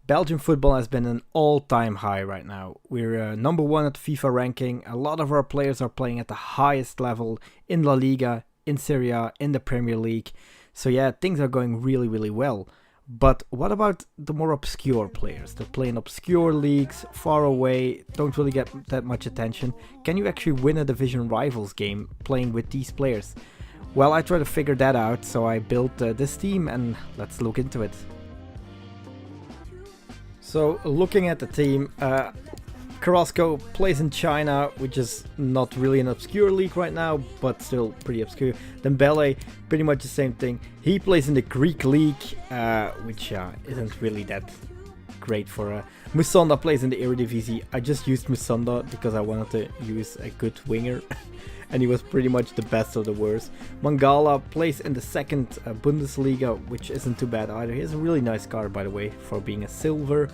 Belgian football has been an all-time high right now. We're number one at FIFA ranking. A lot of our players are playing at the highest level in La Liga, in Serie A, in the Premier League. So yeah, things are going really, really well. But what about the more obscure players that play in obscure leagues, far away, don't really get that much attention? Can you actually win a division rivals game playing with these players? Well, I tried to figure that out, so I built this team and let's look into it. So looking at the team, Carrasco plays in China, which is not really an obscure league right now, but still pretty obscure. Dembele, pretty much the same thing. He plays in the Greek league, which isn't really that great for Musonda plays in the Eredivisie. I just used Musonda because I wanted to use a good winger. And he was pretty much the best of the worst. Mangala plays in the second Bundesliga, which isn't too bad either. He has a really nice card, by the way, for being a silver.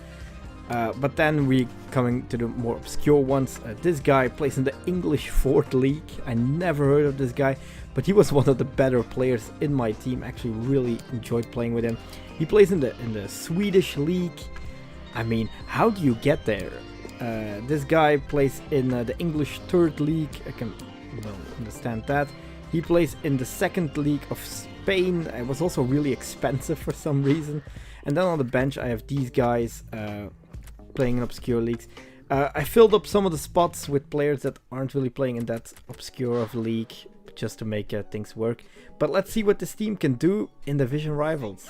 But then we coming to the more obscure ones. This guy plays in the English 4th league. I never heard of this guy, but he was one of the better players in my team. Actually, really enjoyed playing with him. He plays in the Swedish league. I mean, how do you get there? This guy plays in the English 3rd league. I can understand that. He plays in the 2nd league of Spain. It was also really expensive for some reason. And then on the bench I have these guys playing in obscure leagues. I filled up some of the spots with players that aren't really playing in that obscure of league, just to make things work. But let's see what this team can do in division rivals.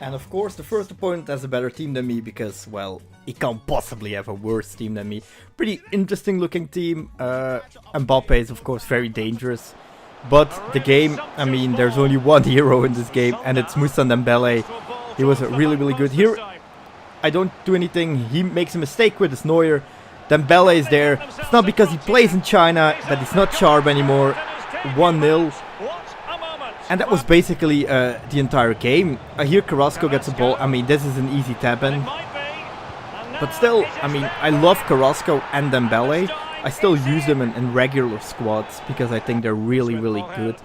And of course the first opponent has a better team than me because, well, he can't possibly have a worse team than me. Pretty interesting looking team. Mbappe is of course very dangerous. But the game, I mean, there's only one hero in this game and it's Moussa Dembele. He was really, really good. Here, I don't do anything. He makes a mistake with his Neuer. Dembele is there. It's not because he plays in China that he's not sharp anymore. 1-0. And that was basically the entire game. Here Carrasco gets a ball. I mean, this is an easy tap-in. But still, I mean, I love Carrasco and Dembele. I still use them in regular squads because I think they're really, really good.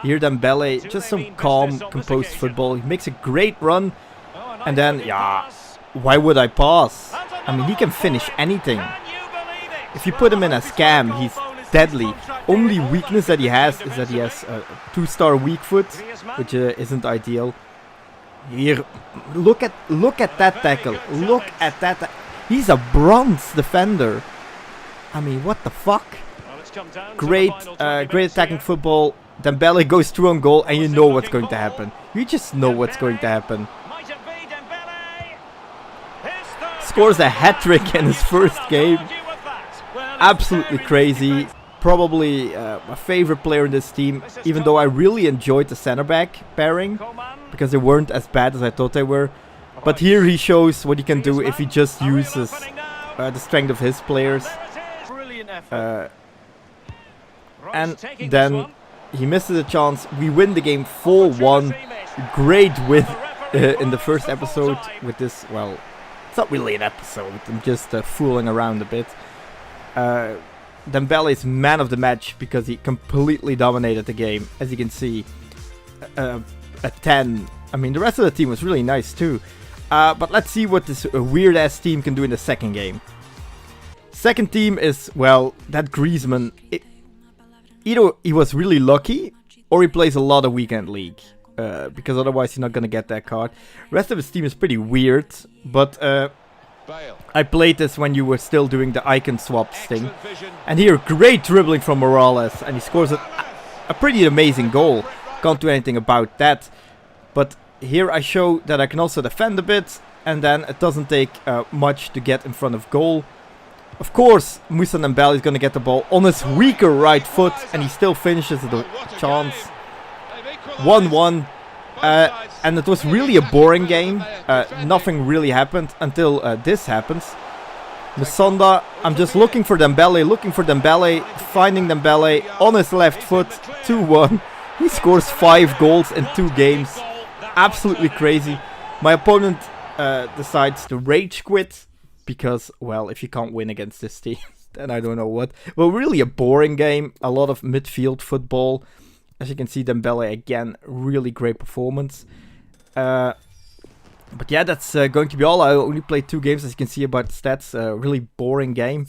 Here Dembele, just some calm, composed football. He makes a great run. And then, yeah, why would I pass? I mean, he can finish anything. If you put him in a scam, he's deadly. Only weakness that he has is that he has a 2-star weak foot, which isn't ideal. Here, look at that tackle. Look at that. He's a bronze defender. I mean, what the fuck? Great attacking football. Dembele goes through on goal, and you know what's going to happen. You just know what's going to happen. Scores a hat-trick in his first game. Absolutely crazy. Probably my favorite player in this team, even though I really enjoyed the center back pairing because they weren't as bad as I thought they were. But here he shows what he can do if he just uses the strength of his players. And then he misses a chance. We win the game 4-1. Great win in the first episode with this. Well, it's not really an episode. I'm just fooling around a bit. Dembele is man of the match because he completely dominated the game. As you can see, a 10. I mean, the rest of the team was really nice too. But let's see what this weird-ass team can do in the second game. Second team is, well, that Griezmann. Either he was really lucky or he plays a lot of weekend league. Because otherwise he's not going to get that card. Rest of his team is pretty weird. But I played this when you were still doing the icon swaps thing. And here, great dribbling from Morales. And he scores a pretty amazing goal. Can't do anything about that. But here I show that I can also defend a bit. And then it doesn't take much to get in front of goal. Of course, Moussa Dembele is going to get the ball on his weaker right foot. And he still finishes the chance. 1-1. And it was really a boring game. Nothing really happened until this happens. Musonda, I'm just looking for Dembele, finding Dembele on his left foot, 2-1. He scores 5 goals in 2 games. Absolutely crazy. My opponent decides to rage quit because, well, if you can't win against this team, then I don't know what. Well, really a boring game. A lot of midfield football. As you can see, Dembele again, really great performance. But yeah, that's going to be all. I only played 2 games, as you can see about the stats. Really boring game.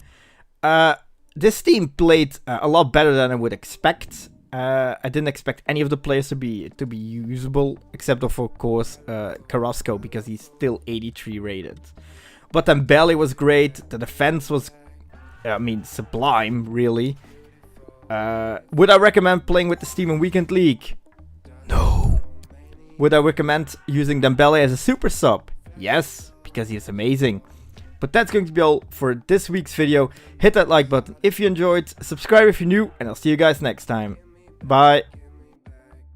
This team played a lot better than I would expect. I didn't expect any of the players to be usable, except of course Carrasco, because he's still 83 rated. But then Belly was great. The defense was, sublime, really. Would I recommend playing with this team in Weekend League? No. Would I recommend using Dembele as a super sub? Yes, because he is amazing. But that's going to be all for this week's video. Hit that like button if you enjoyed, subscribe if you're new, and I'll see you guys next time. Bye.